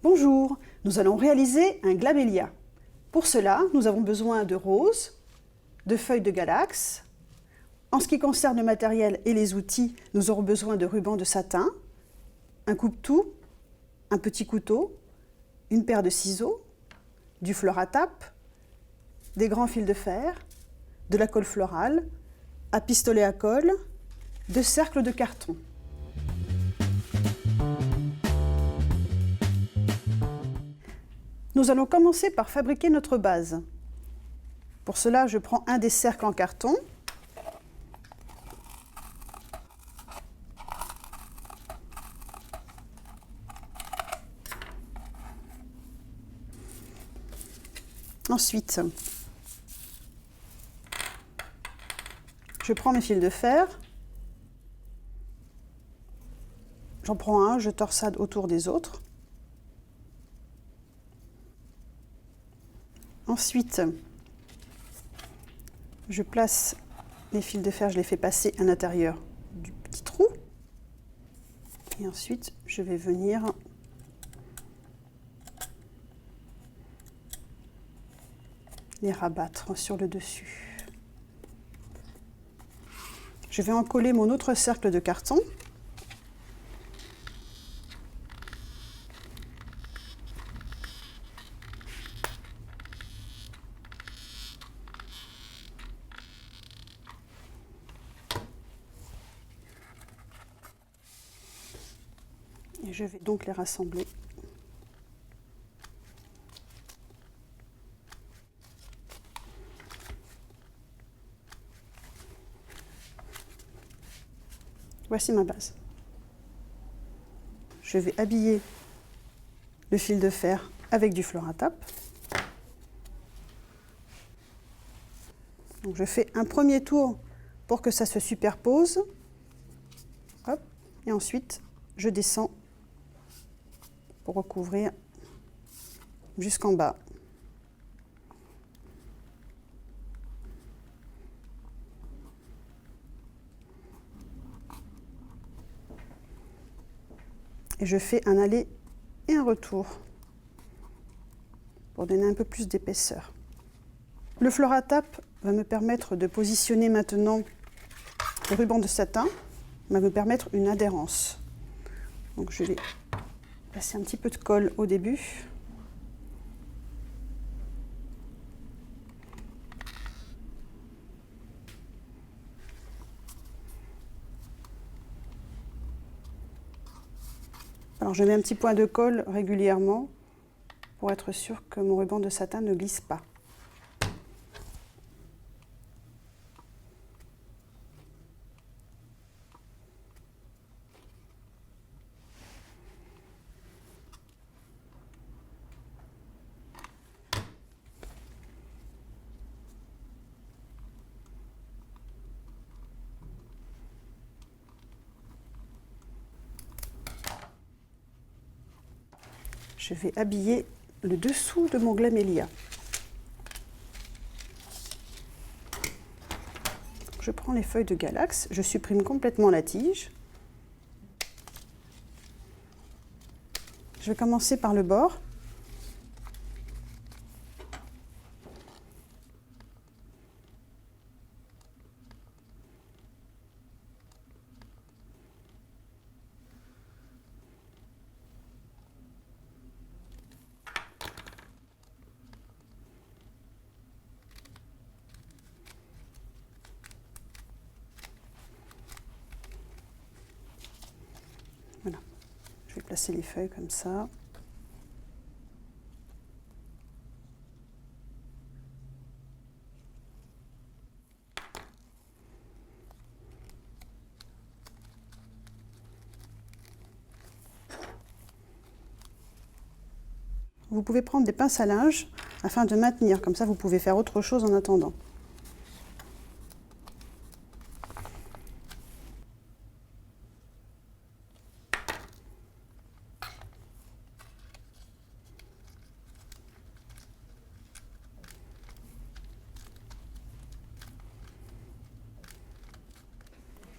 Bonjour, nous allons réaliser un glamélia. Pour cela, nous avons besoin de roses, de feuilles de galax. En ce qui concerne le matériel et les outils, nous aurons besoin de rubans de satin, un coupe-tout, un petit couteau, une paire de ciseaux, du fleur à tape, des grands fils de fer, de la colle florale, un pistolet à colle, deux cercles de carton. Nous allons commencer par fabriquer notre base. Pour cela, je prends un des cercles en carton. Ensuite, je prends mes fils de fer. J'en prends un, je torsade autour des autres. Ensuite, je place les fils de fer, je les fais passer à l'intérieur du petit trou. Et ensuite, je vais venir les rabattre sur le dessus. Je vais en coller mon autre cercle de carton. Et je vais donc les rassembler. Voici ma base. Je vais habiller le fil de fer avec du fleur à tape. Donc je fais un premier tour pour que ça se superpose. Hop. Et ensuite, je descends pour recouvrir jusqu'en bas. Et je fais un aller et un retour pour donner un peu plus d'épaisseur. Le fleur à tape va me permettre de positionner maintenant le ruban de satin, va me permettre une adhérence. Donc je vais passer un petit peu de colle au début. Alors je mets un petit point de colle régulièrement pour être sûr que mon ruban de satin ne glisse pas. Je vais habiller le dessous de mon glamélia. Je prends les feuilles de galax, je supprime complètement la tige. Je vais commencer par le bord. Voilà, je vais placer les feuilles comme ça. Vous pouvez prendre des pinces à linge afin de maintenir, comme ça vous pouvez faire autre chose en attendant.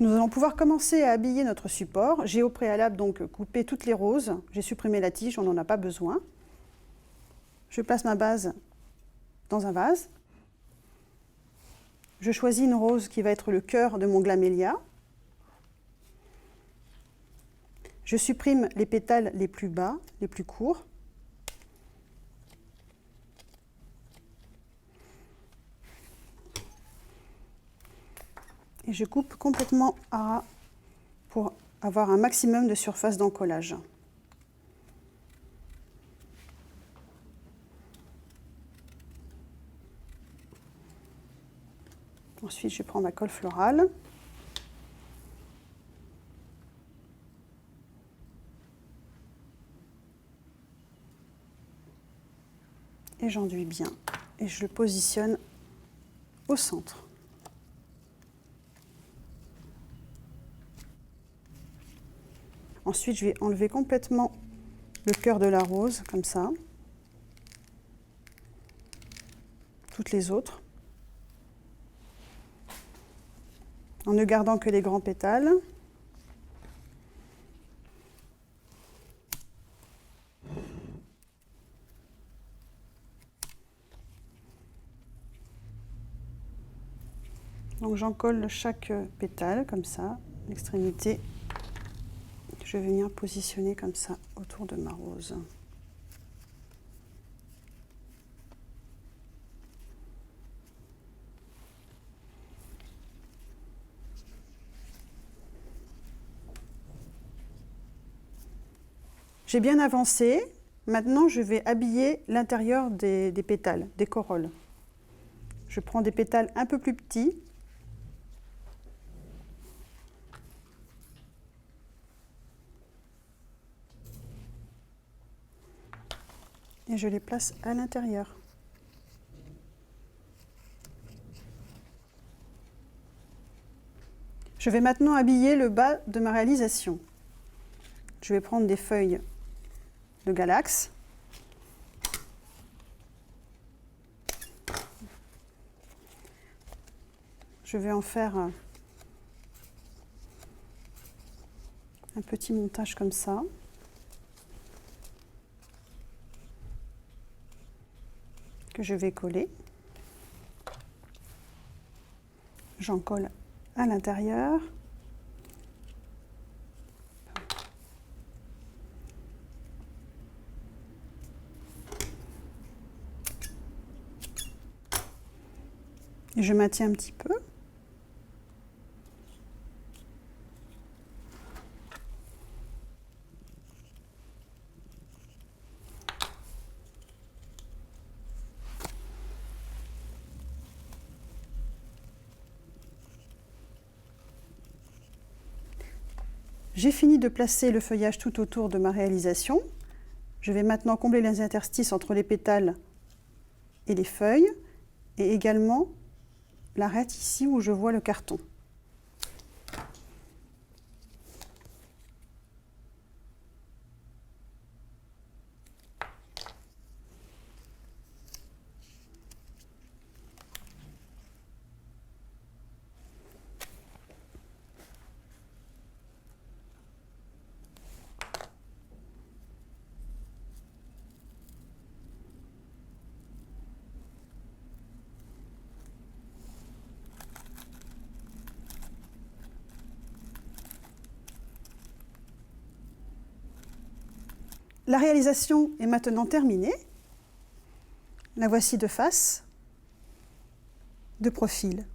Nous allons pouvoir commencer à habiller notre support. J'ai au préalable donc coupé toutes les roses. J'ai supprimé la tige, on n'en a pas besoin. Je place ma base dans un vase. Je choisis une rose qui va être le cœur de mon glamélia. Je supprime les pétales les plus bas, les plus courts. Et je coupe complètement à ras pour avoir un maximum de surface d'encollage. Ensuite, je prends ma colle florale. Et j'enduis bien. Et je le positionne au centre. Ensuite, je vais enlever complètement le cœur de la rose, comme ça. Toutes les autres. En ne gardant que les grands pétales. Donc j'encolle chaque pétale, comme ça, l'extrémité. Je vais venir positionner comme ça autour de ma rose. J'ai bien avancé. Maintenant, je vais habiller l'intérieur des pétales, des corolles. Je prends des pétales un peu plus petits. Et je les place à l'intérieur. Je vais maintenant habiller le bas de ma réalisation. Je vais prendre des feuilles de galax. Je vais en faire un petit montage comme ça. Que je vais coller. J'en colle à l'intérieur. Et je maintiens un petit peu. J'ai fini de placer le feuillage tout autour de ma réalisation. Je vais maintenant combler les interstices entre les pétales et les feuilles, et également l'arête ici où je vois le carton. La réalisation est maintenant terminée. La voici de face, de profil.